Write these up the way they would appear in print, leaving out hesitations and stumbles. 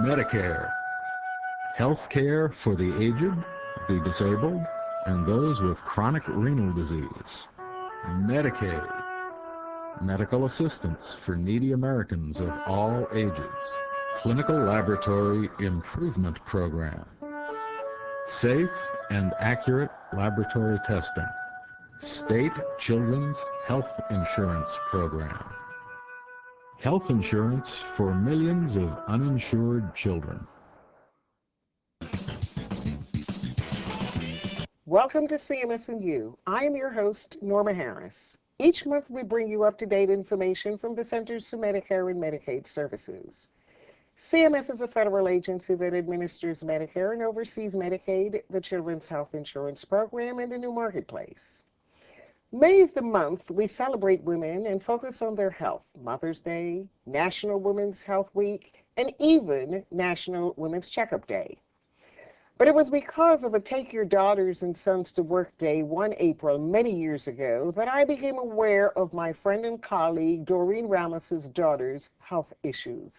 Medicare. Health care for the aged, the disabled, and those with chronic renal disease. Medicaid. Medical assistance for needy Americans of all ages. Clinical Laboratory Improvement Program. Safe and accurate laboratory testing. State Children's Health Insurance Program. Health insurance for millions of uninsured children. Welcome to CMS and You. I am your host, Norma Harris. Each month we bring you up-to-date information from the Centers for Medicare and Medicaid Services. CMS is a federal agency that administers Medicare and oversees Medicaid, the Children's Health Insurance Program, and the new marketplace. May is the month we celebrate women and focus on their health. Mother's Day, National Women's Health Week, and even National Women's Checkup Day. But it was because of a Take Your Daughters and Sons to Work Day 1 April many years ago that I became aware of my friend and colleague Doreen Ramos's daughter's health issues.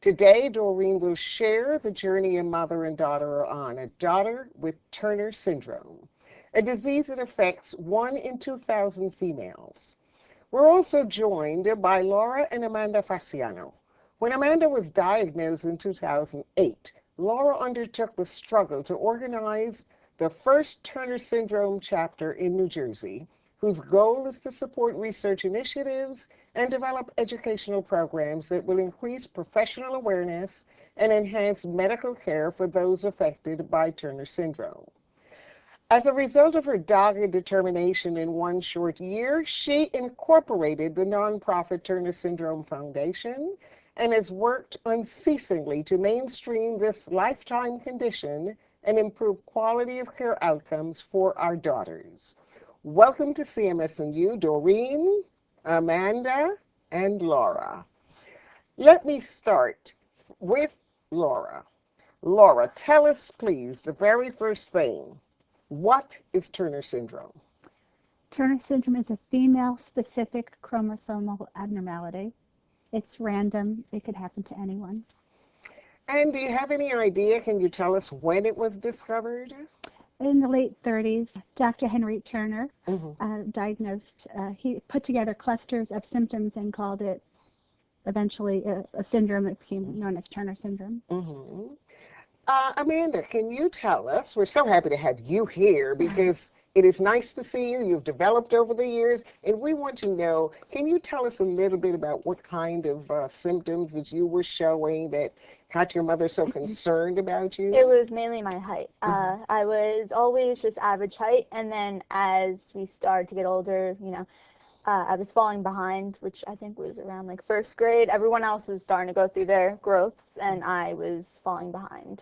Today, Doreen will share the journey a mother and daughter are on, a daughter with Turner Syndrome, a disease that affects 1 in 2,000 females. We're also joined by Laura and Amanda Fasciano. When Amanda was diagnosed in 2008, Laura undertook the struggle to organize the first Turner Syndrome chapter in New Jersey, whose goal is to support research initiatives and develop educational programs that will increase professional awareness and enhance medical care for those affected by Turner Syndrome. As a result of her dogged determination in 1 short year, she incorporated the nonprofit Turner Syndrome Foundation and has worked unceasingly to mainstream this lifetime condition and improve quality of care outcomes for our daughters. Welcome to CMS and You, Doreen, Amanda, and Laura. Let me start with Laura. Laura, tell us, please, the very first thing. What is Turner Syndrome? Turner Syndrome is a female-specific chromosomal abnormality. It's random. It could happen to anyone. And do you have any idea, can you tell us when it was discovered? In the late 30s, Dr. Henry Turner diagnosed, he put together clusters of symptoms and called it eventually a syndrome that became known as Turner Syndrome. Amanda, can you tell us, we're so happy to have you here because it is nice to see you. You've developed over the years, and we want to know, can you tell us a little bit about what kind of symptoms that you were showing that got your mother so concerned about you? It was mainly my height. I was always just average height, and then as we started to get older, you know, I was falling behind, which I think was around like 1st grade. Everyone else was starting to go through their growths, and I was falling behind.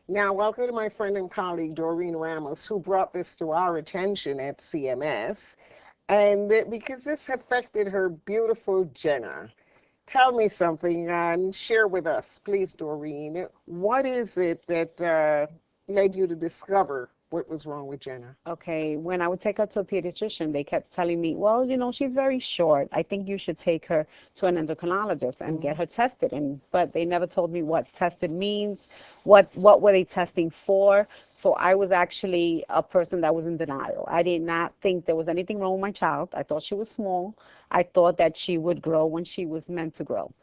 Now, welcome to my friend and colleague, Doreen Ramos, who brought this to our attention at CMS, and because this affected her beautiful Jenna. Tell me something and share with us, please, Doreen. What is it that led you to discover what was wrong with Jenna? Okay, when I would take her to a pediatrician, they kept telling me, well, you know, she's very short. I think you should take her to an endocrinologist and get her tested. But they never told me what tested means, what were they testing for. So I was actually a person that was in denial. I did not think there was anything wrong with my child. I thought she was small. I thought that she would grow when she was meant to grow.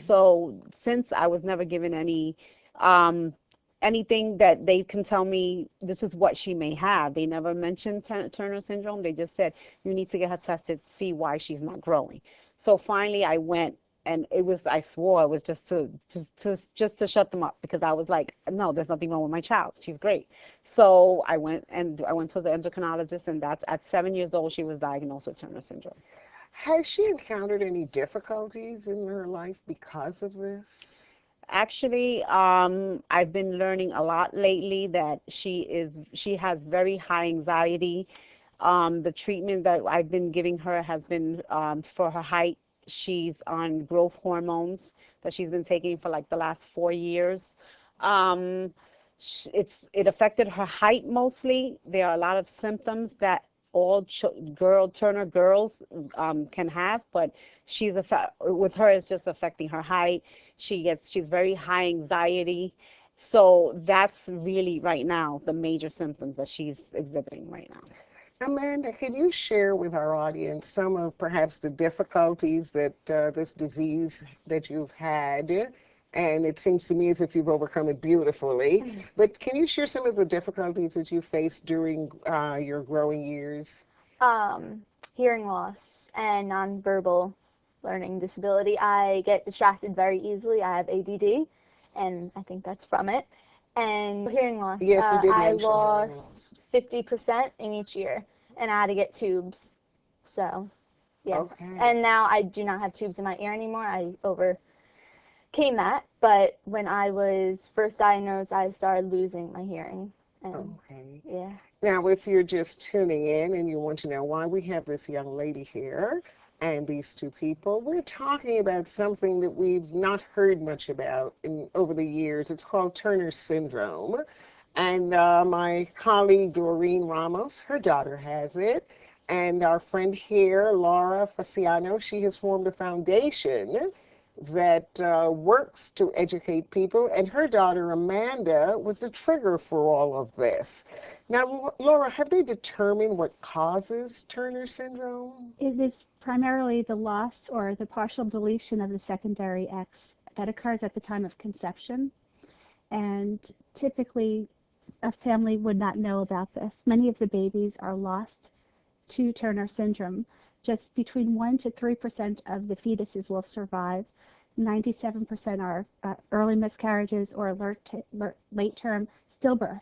So since I was never given anything that they can tell me this is what she may have. They never mentioned Turner Syndrome. They just said, you need to get her tested, see why she's not growing. So finally I went, and it was, I swore it was just to shut them up, because I was like, no, there's nothing wrong with my child. She's great. So I went to the endocrinologist, and that's at 7 years old she was diagnosed with Turner Syndrome. Has she encountered any difficulties in her life because of this? Actually, I've been learning a lot lately that she has very high anxiety. The treatment that I've been giving her has been for her height. She's on growth hormones that she's been taking for like the last 4 years. It affected her height mostly. There are a lot of symptoms that all Turner girls can have, but with her it's just affecting her height. She's very high anxiety. So that's really right now the major symptoms that she's exhibiting right now. Amanda, can you share with our audience some of perhaps the difficulties that this disease that you've had? And it seems to me as if you've overcome it beautifully. But can you share some of the difficulties that you faced during your growing years? Hearing loss and nonverbal learning disability. I get distracted very easily. I have ADD, and I think that's from it. And hearing loss. Yes, you did I mention lost 50% in each year, and I had to get tubes. So, yeah. Okay. And now I do not have tubes in my ear anymore. I overcame that. But when I was first diagnosed, I started losing my hearing. And, Okay. yeah. Now, if you're just tuning in and you want to know why we have this young lady here and these two people, we're talking about something that we've not heard much about over the years. It's called Turner Syndrome. And my colleague, Doreen Ramos, her daughter has it. And our friend here, Laura Fasciano, she has formed a foundation that works to educate people. And her daughter, Amanda, was the trigger for all of this. Now, Laura, have they determined what causes Turner Syndrome? It is primarily the loss or the partial deletion of the secondary X that occurs at the time of conception. And typically, a family would not know about this. Many of the babies are lost to Turner Syndrome. Just between 1 to 3% of the fetuses will survive. 97% are early miscarriages or late-term stillbirths.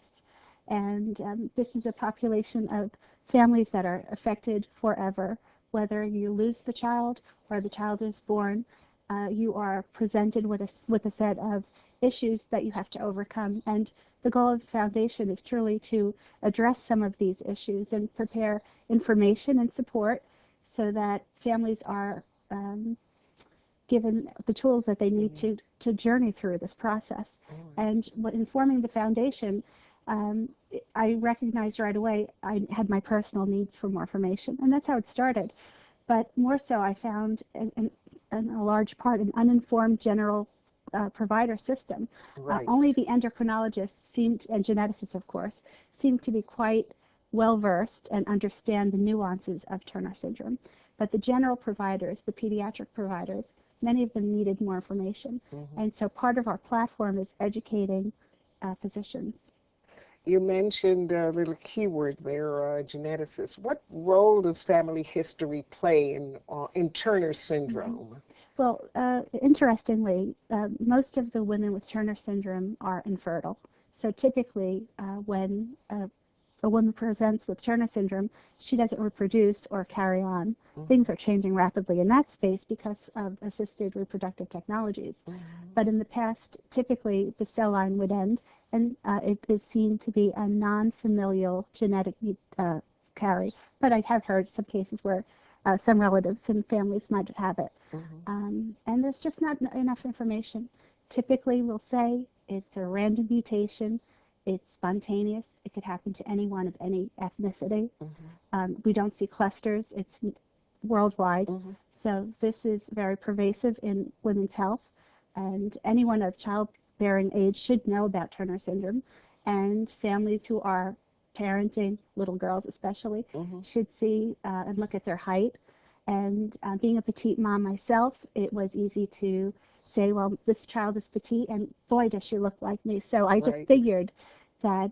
And this is a population of families that are affected forever. Whether you lose the child or the child is born, you are presented with a set of issues that you have to overcome. And the goal of the foundation is truly to address some of these issues and prepare information and support so that families are given the tools that they need to journey through this process. And in forming the foundation, I recognized right away I had my personal needs for more information, and that's how it started. But more so, I found, in a large part, an uninformed general provider system. Right. Only the endocrinologists seemed, and geneticists, of course, seemed to be quite well-versed and understand the nuances of Turner Syndrome. But the general providers, the pediatric providers, many of them needed more information. And so part of our platform is educating physicians. You mentioned a little keyword there, geneticist. What role does family history play in Turner Syndrome? Well, interestingly, most of the women with Turner Syndrome are infertile. So typically, when a woman presents with Turner Syndrome, she doesn't reproduce or carry on. Things are changing rapidly in that space because of assisted reproductive technologies. But in the past, typically the cell line would end, and it is seen to be a non-familial genetic carry. But I have heard some cases where some relatives and families might have it. And there's just not enough information. Typically, we'll say it's a random mutation, it's spontaneous, it could happen to anyone of any ethnicity. We don't see clusters, it's worldwide. So this is very pervasive in women's health, and anyone of childbearing age should know about Turner Syndrome, and families who are parenting little girls especially should see and look at their height. And being a petite mom myself, it was easy to say, well, this child is petite, and boy, does she look like me. So I just figured that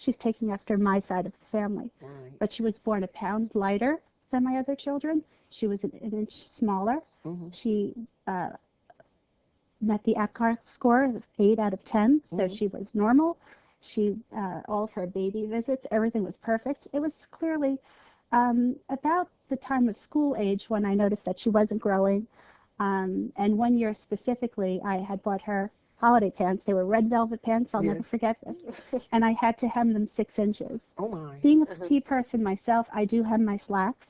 she's taking after my side of the family. But she was born a pound lighter than my other children. She was an inch smaller. She met the APGAR score of 8 out of 10, so she was normal. She, all of her baby visits, everything was perfect. It was clearly about the time of school age when I noticed that she wasn't growing. And one year specifically, I had bought her holiday pants. They were red velvet pants. I'll never forget this. And I had to hem them 6 inches. Oh, my. Being a petite person myself, I do hem my slacks.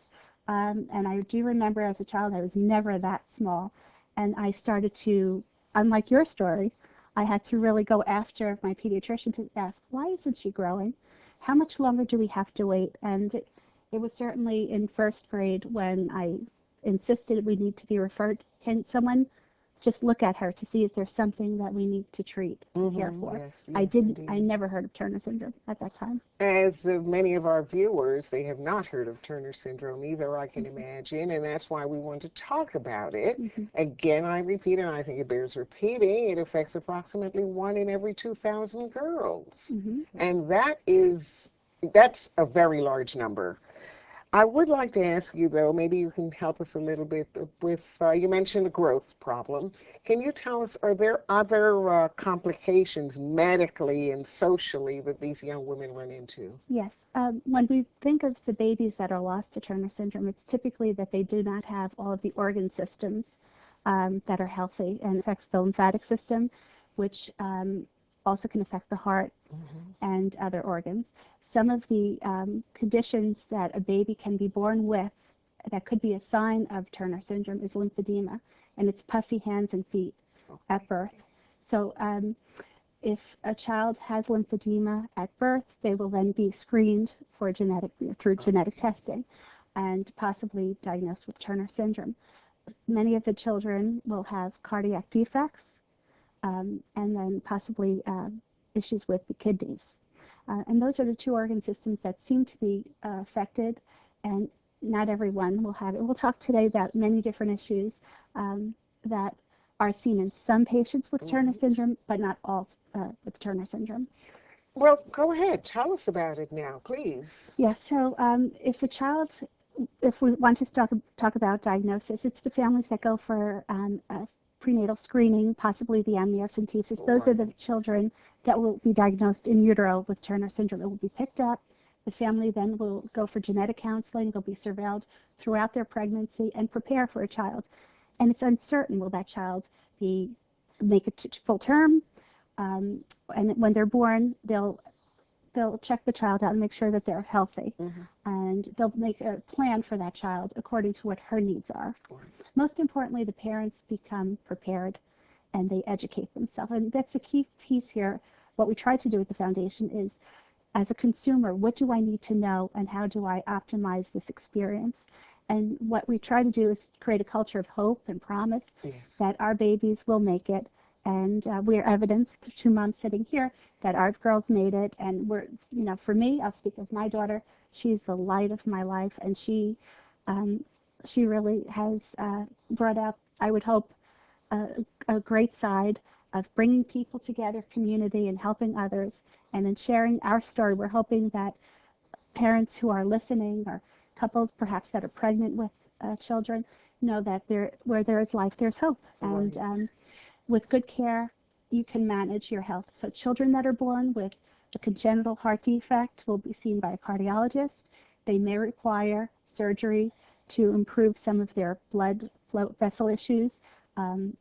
And I do remember as a child, I was never that small. And I started to, unlike your story, I had to really go after my pediatrician to ask, why isn't she growing? How much longer do we have to wait? And it was certainly in first grade when I insisted we need to be referred. Can someone just look at her to see if there's something that we need to treat and care for. Yes, I never heard of Turner syndrome at that time. As many of our viewers, they have not heard of Turner syndrome either, I can imagine, and that's why we want to talk about it. Again, I repeat, and I think it bears repeating, it affects approximately 1 in every 2,000 girls. And that's a very large number. I would like to ask you, though, maybe you can help us a little bit with, you mentioned a growth problem. Can you tell us, are there other complications medically and socially that these young women run into? Yes. When we think of the babies that are lost to Turner syndrome, it's typically that they do not have all of the organ systems that are healthy, and affects the lymphatic system, which also can affect the heart and other organs. Some of the conditions that a baby can be born with that could be a sign of Turner syndrome is lymphedema, and it's puffy hands and feet at birth. So if a child has lymphedema at birth, they will then be screened for through genetic testing and possibly diagnosed with Turner syndrome. Many of the children will have cardiac defects and then possibly issues with the kidneys. And those are the 2 organ systems that seem to be affected, and not everyone will have it. We'll talk today about many different issues that are seen in some patients with Turner syndrome, but not all with Turner syndrome. Well, go ahead. Tell us about it now, please. Yes. So if we want to talk about diagnosis, it's the families that go for prenatal screening, possibly the amniocentesis. Those are the children that will be diagnosed in utero with Turner syndrome. It will be picked up. The family then will go for genetic counseling. They'll be surveilled throughout their pregnancy and prepare for a child. And it's uncertain, will that child make it to full term? And when they're born, they'll check the child out and make sure that they're healthy. And they'll make a plan for that child according to what her needs are. Most importantly, the parents become prepared and they educate themselves. And that's the key piece here. What we try to do at the foundation is, as a consumer, what do I need to know and how do I optimize this experience? And what we try to do is create a culture of hope and promise that our babies will make it. And we are evidence, 2 moms sitting here, that our girls made it. And we're, for me, I'll speak of my daughter. She's the light of my life, and she really has brought out, I would hope, a great side of bringing people together, community, and helping others. And in sharing our story, we're hoping that parents who are listening, or couples perhaps that are pregnant with children, know that where there is life, there's hope. And with good care, you can manage your health. So children that are born with a congenital heart defect will be seen by a cardiologist. They may require surgery to improve some of their blood flow vessel issues,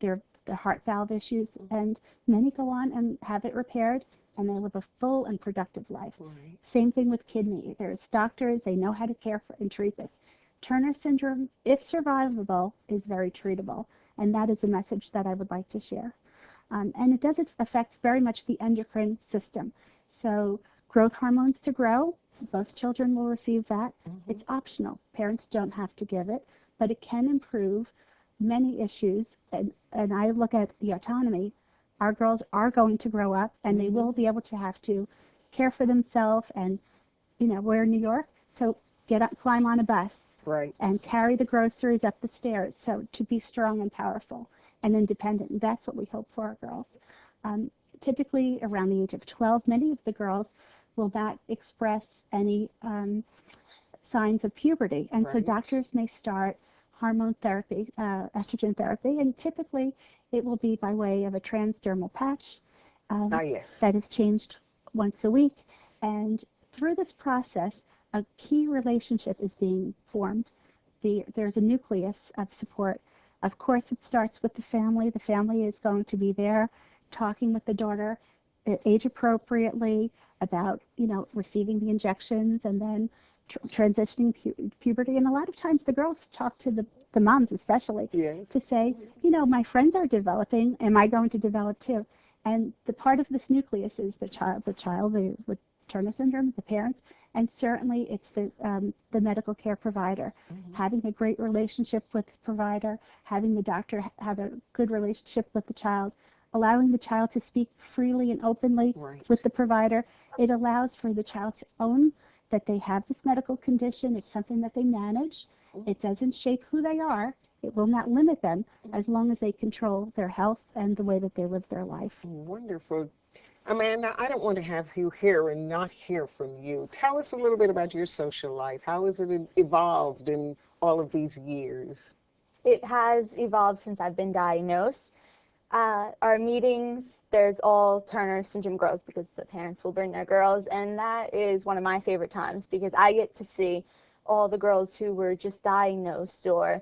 their heart valve issues, and many go on and have it repaired, and they live a full and productive life. Same thing with kidney. There's doctors, they know how to care for and treat this. Turner syndrome, if survivable, is very treatable, and that is a message that I would like to share. And it does affect very much the endocrine system. So growth hormones to grow, most children will receive that. It's optional. Parents don't have to give it, but it can improve many issues. And I look at the autonomy. Our girls are going to grow up, and they will be able to have to care for themselves. And, we're in New York, so climb on a bus and carry the groceries up the stairs. So to be strong and powerful and independent, and that's what we hope for our girls. Typically around the age of 12, many of the girls will not express any signs of puberty. And so doctors may start hormone therapy, estrogen therapy, and typically it will be by way of a transdermal patch that is changed once a week. And through this process, a key relationship is being formed. There's a nucleus of support. Of course, it starts with the family. The family is going to be there talking with the daughter age appropriately about, receiving the injections and then transitioning puberty. And a lot of times the girls talk to the moms especially to say, my friends are developing. Am I going to develop too? And the part of this nucleus is the child with Turner syndrome, the parents, And certainly it's the medical care provider. Having a great relationship with the provider, having the doctor have a good relationship with the child, allowing the child to speak freely and openly with the provider. It allows for the child to own that they have this medical condition. It's something that they manage. It doesn't shape who they are. It will not limit them as long as they control their health and the way that they live their life. Wonderful. Amanda, I don't want to have you here and not hear from you. Tell us a little bit about your social life. How has it evolved in all of these years? It has evolved since I've been diagnosed. Our meetings, there's all Turner syndrome girls because the parents will bring their girls, and that is one of my favorite times because I get to see all the girls who were just diagnosed or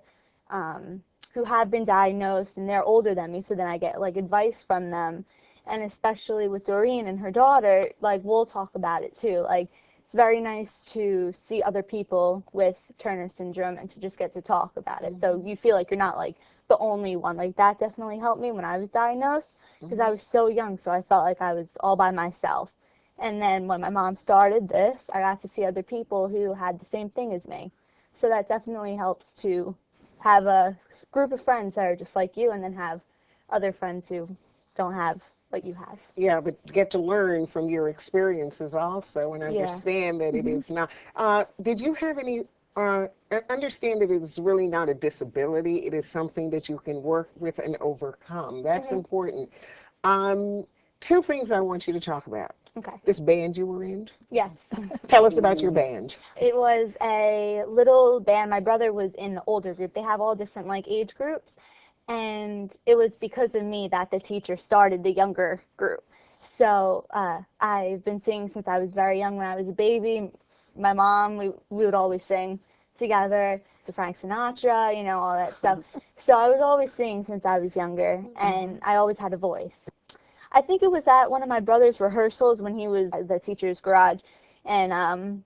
who have been diagnosed and they're older than me, so then I get like advice from them. And especially with Doreen and her daughter, like we'll talk about it too. Like it's very nice to see other people with Turner syndrome and to just get to talk about it. So you feel like you're not like the only one. Like that definitely helped me when I was diagnosed because I was so young, so I felt like I was all by myself. And then when my mom started this, I got to see other people who had the same thing as me. So that definitely helps to have a group of friends that are just like you and then have other friends who don't have what you have. Yeah, but get to learn from your experiences also and understand that it is not. Did you have any, understand that it is really not a disability, it is something that you can work with and overcome. That's important. Two things I want you to talk about. Okay. This band you were in? Yes. Tell us about your band. It was a little band. My brother was in the older group. They have all different like age groups. And it was because of me that the teacher started the younger group. So I've been singing since I was very young. When I was a baby, my mom, we would always sing together to Frank Sinatra, you know, all that stuff. So I was always singing since I was younger, and I always had a voice. I think it was at one of my brother's rehearsals when he was at the teacher's garage, and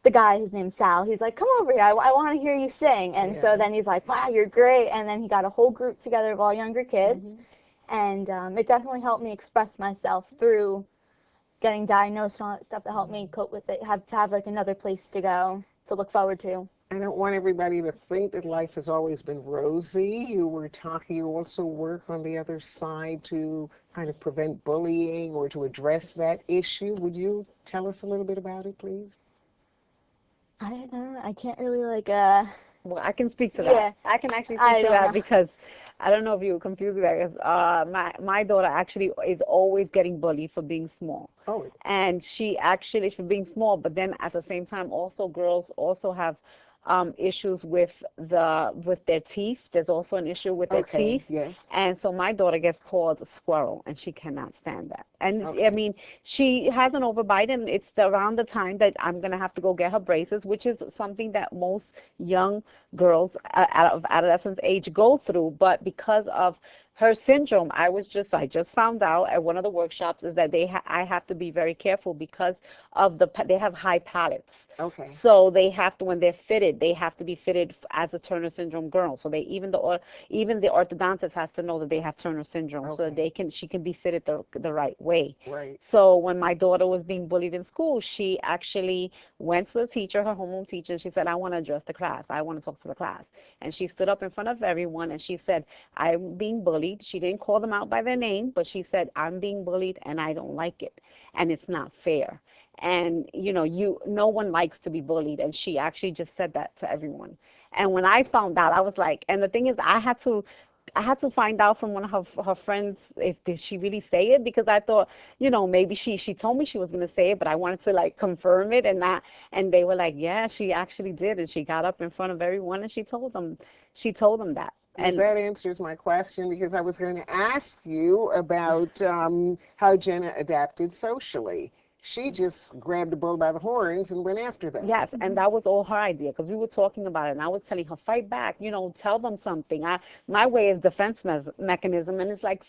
the guy, his name's Sal, he's like, come over here, I want to hear you sing. And so then he's like, wow, you're great. And then he got a whole group together of all younger kids. And it definitely helped me express myself through getting diagnosed and all that stuff that helped me cope with it, to have like another place to go, to look forward to. I don't want everybody to think that life has always been rosy. You were talking, you also work on the other side to kind of prevent bullying or to address that issue. Would you tell us a little bit about it, please? I don't know. I can't really like Well, I can speak to that. Yeah. I can actually speak to that because I don't know if you were confused with that. Because my daughter actually is always getting bullied for being small. Oh. And she actually for being small, but then at the same time, also girls also have issues with their teeth. There's also an issue with their teeth. Yes. And so my daughter gets called a squirrel, and she cannot stand that. And I mean, she has an overbite, and it's around the time that I'm going to have to go get her braces, which is something that most young girls out of adolescence age go through. But because of her syndrome, I just found out at one of the workshops is that I have to be very careful because of they have high palates. Okay. So they have to, when they're fitted, they have to be fitted as a Turner syndrome girl. So they even the orthodontist has to know that they have Turner syndrome, so that she can be fitted the right way. Right. So when my daughter was being bullied in school, she actually went to the teacher, her homeroom teacher, and she said, I want to address the class. I want to talk to the class. And she stood up in front of everyone and she said, I'm being bullied. She didn't call them out by their name, but she said, I'm being bullied and I don't like it. And it's not fair. And, you know, no one likes to be bullied. And she actually just said that to everyone. And when I found out, I was like, and the thing is, I had to find out from one of her friends did she really say it, because I thought, you know, maybe she told me she was going to say it, but I wanted to like confirm it, and they were like, yeah, she actually did, and she got up in front of everyone and she told them that. And that answers my question, because I was going to ask you about how Jenna adapted socially. She just grabbed the bull by the horns and went after them. Yes, and that was all her idea, because we were talking about it, and I was telling her, fight back, you know, tell them something. My way is defense mechanism, and it's like,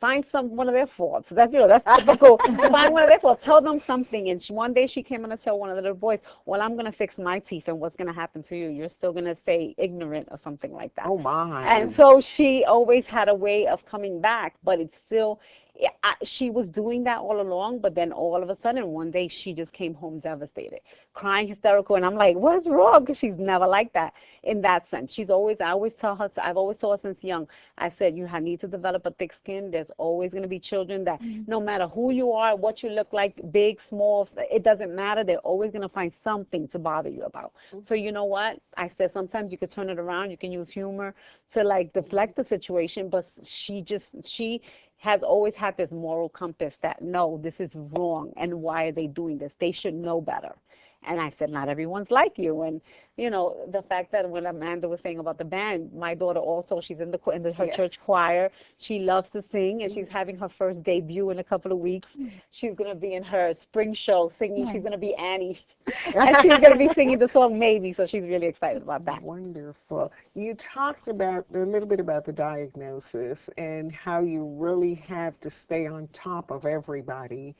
find one of their faults. That's typical. Find one of their faults. Tell them something. And one day she came in and told one of the little boys, well, I'm going to fix my teeth, and what's going to happen to you? You're still going to stay ignorant or something like that. Oh, my. And so she always had a way of coming back, but it's still she was doing that all along, but then all of a sudden one day she just came home devastated, crying, hysterical, and I'm like, what's wrong? Because she's never like that in that sense. I always tell her, I've always told her since young, I said, you need to develop a thick skin. There's always going to be children that no matter who you are, what you look like, big, small, it doesn't matter. They're always going to find something to bother you about. So you know what? I said sometimes you could turn it around. You can use humor to like deflect the situation, but she has always had this moral compass that, no, this is wrong, and why are they doing this? They should know better. And I said, not everyone's like you. And, the fact that when Amanda was saying about the band, my daughter also, she's in her church choir. She loves to sing, and she's having her first debut in a couple of weeks. She's going to be in her spring show singing. She's going to be Annie. And she's going to be singing the song Maybe, so she's really excited about that. Wonderful. You talked a little bit about the diagnosis and how you really have to stay on top of everybody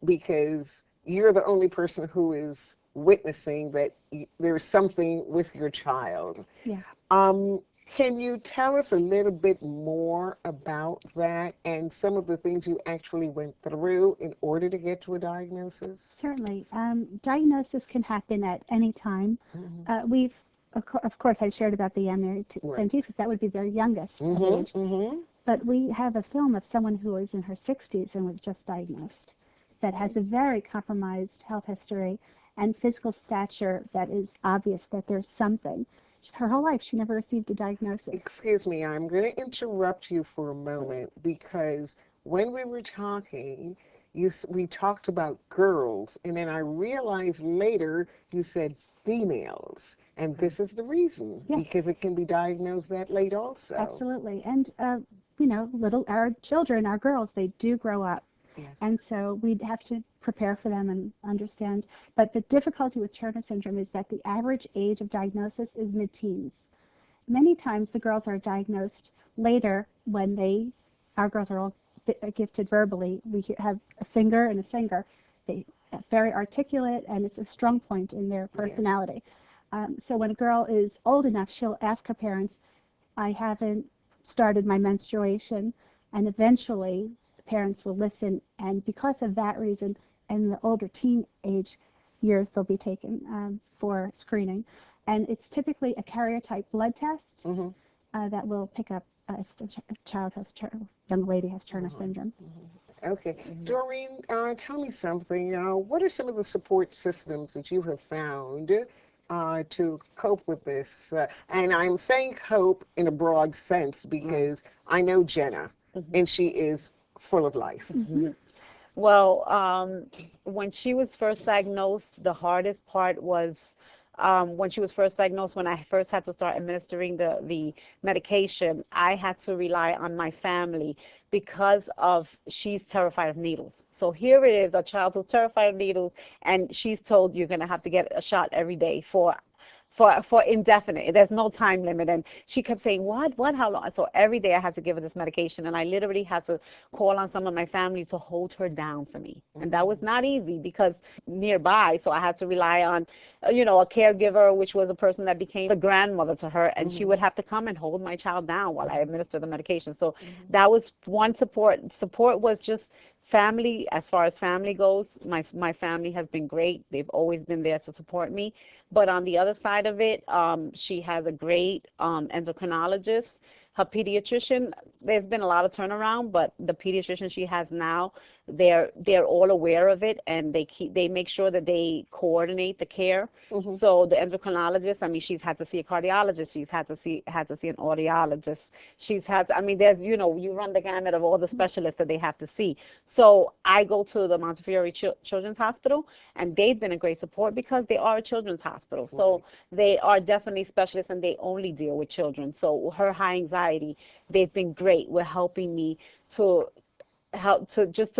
because you're the only person who is witnessing that there's something with your child. Yeah. Can you tell us a little bit more about that and some of the things you actually went through in order to get to a diagnosis? Certainly. Diagnosis can happen at any time. Of course, I shared about the MRT, because that would be their youngest age. But we have a film of someone who was in her 60s and was just diagnosed that has a very compromised health history and physical stature that is obvious that there's something. Her whole life, she never received a diagnosis. Excuse me, I'm going to interrupt you for a moment because when we were talking, we talked about girls, and then I realized later you said females. And this is the reason, because it can be diagnosed that late also. Absolutely. And, our children, our girls, they do grow up. Yes. And so we'd have to prepare for them and understand. But the difficulty with Turner syndrome is that the average age of diagnosis is mid-teens. Many times the girls are diagnosed later when our girls are all gifted verbally. We have a singer and a singer. They're very articulate, and it's a strong point in their personality. So when a girl is old enough, she'll ask her parents, I haven't started my menstruation, and eventually parents will listen, and because of that reason, in the older teenage years, they'll be taken for screening. And it's typically a karyotype blood test that will pick up if the young lady has Turner syndrome. Okay. Doreen, tell me something. What are some of the support systems that you have found to cope with this? And I'm saying cope in a broad sense because I know Jenna, and she is full of life. Well, when she was first diagnosed, the hardest part was when she was first diagnosed, when I first had to start administering the medication, I had to rely on my family because she's terrified of needles. So here it is, a child who's terrified of needles, and she's told you're going to have to get a shot every day for indefinite. There's no time limit. And she kept saying, what, how long? So every day I had to give her this medication, and I literally had to call on some of my family to hold her down for me. And that was not easy because nearby, so I had to rely on, a caregiver, which was a person that became a grandmother to her, and she would have to come and hold my child down while I administered the medication. So that was one support. Support was just family. As far as family goes, my family has been great. They've always been there to support me. But on the other side of it, she has a great endocrinologist. Her pediatrician, there's been a lot of turnaround, but the pediatrician she has now, they're all aware of it, and they make sure that they coordinate the care. So the endocrinologist, she's had to see a cardiologist, she's had to see an audiologist, there's, you run the gamut of all the specialists that they have to see. So I go to the Montefiore Children's Hospital, and they've been a great support because they are a children's hospital. So they are definitely specialists, and they only deal with children. So her high anxiety, they've been great with helping me to just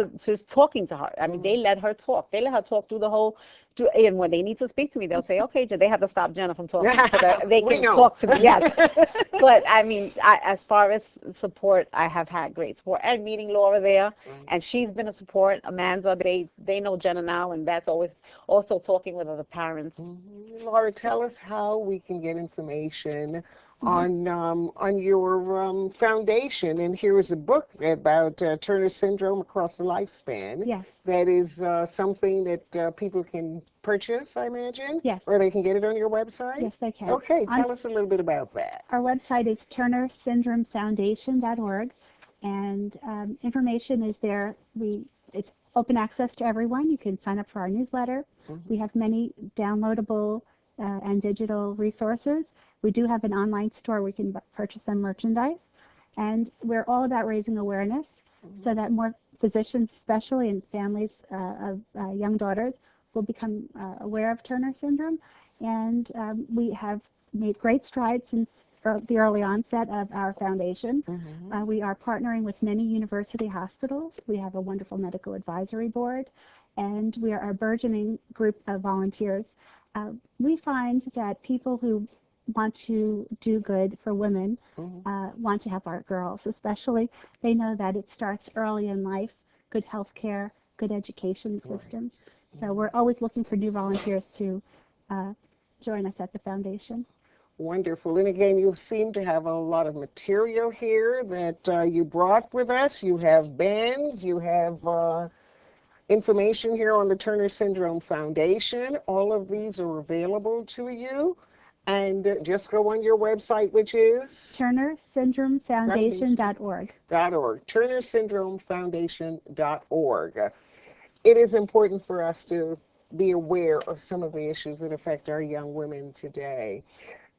talking to her. They let her talk. They let her talk through the whole. And when they need to speak to me, they'll say, "Okay, they have to stop Jenna from talking so that they can talk to me." Yes, but as far as support, I have had great support. And meeting Laura there, and she's been a support. Amanda, they know Jenna now, and that's always also talking with other parents. Laura, tell us how we can get information on your foundation, and here is a book about Turner syndrome across the lifespan. Yes. That is something that people can purchase, I imagine? Yes. Or they can get it on your website? Yes, they can. Okay, tell us a little bit about that. Our website is TurnerSyndromeFoundation.org, and information is there. It's open access to everyone. You can sign up for our newsletter. We have many downloadable and digital resources. We do have an online store where we can purchase some merchandise, and we're all about raising awareness so that more physicians, especially in families of young daughters, will become aware of Turner syndrome. And we have made great strides since the early onset of our foundation. We are partnering with many university hospitals. We have a wonderful medical advisory board, and we are a burgeoning group of volunteers. We find that people who want to do good for women want to help our girls, especially. They know that it starts early in life, good health care, good education systems. So we're always looking for new volunteers to join us at the foundation. Wonderful. And again, you seem to have a lot of material here that you brought with us. You have bands, you have information here on the Turner Syndrome Foundation. All of these are available to you. And just go on your website, which is? TurnerSyndromeFoundation.org. TurnerSyndromeFoundation.org. It is important for us to be aware of some of the issues that affect our young women today.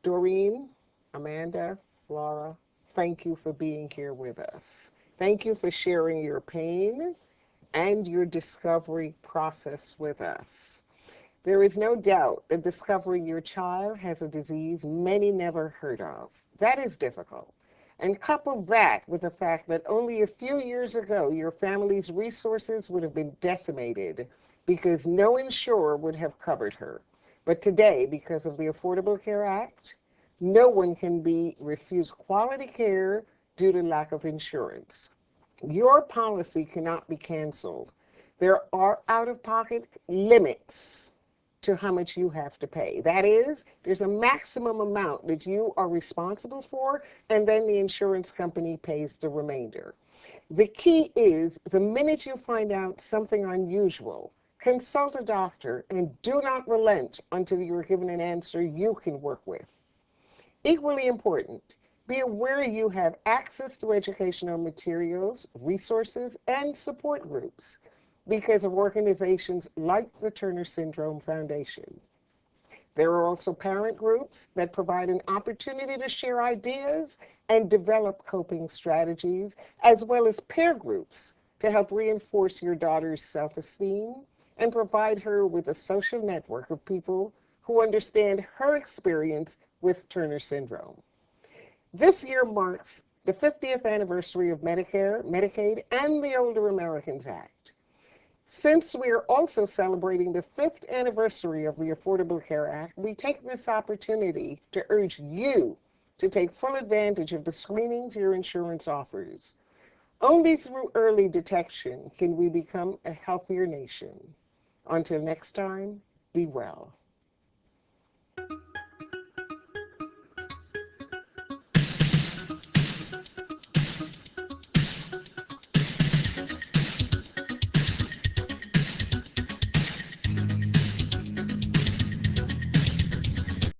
Doreen, Amanda, Laura, thank you for being here with us. Thank you for sharing your pain and your discovery process with us. There is no doubt that discovering your child has a disease many never heard of. That is difficult. And couple that with the fact that only a few years ago your family's resources would have been decimated because no insurer would have covered her. But today, because of the Affordable Care Act, no one can be refused quality care due to lack of insurance. Your policy cannot be canceled. There are out-of-pocket limits to how much you have to pay. That is, there's a maximum amount that you are responsible for, and then the insurance company pays the remainder. The key is, the minute you find out something unusual, consult a doctor and do not relent until you are given an answer you can work with. Equally important, be aware you have access to educational materials, resources, and support groups because of organizations like the Turner Syndrome Foundation. There are also parent groups that provide an opportunity to share ideas and develop coping strategies, as well as peer groups to help reinforce your daughter's self-esteem and provide her with a social network of people who understand her experience with Turner Syndrome. This year marks the 50th anniversary of Medicare, Medicaid, and the Older Americans Act. Since we are also celebrating the 5th anniversary of the Affordable Care Act, we take this opportunity to urge you to take full advantage of the screenings your insurance offers. Only through early detection can we become a healthier nation. Until next time, be well.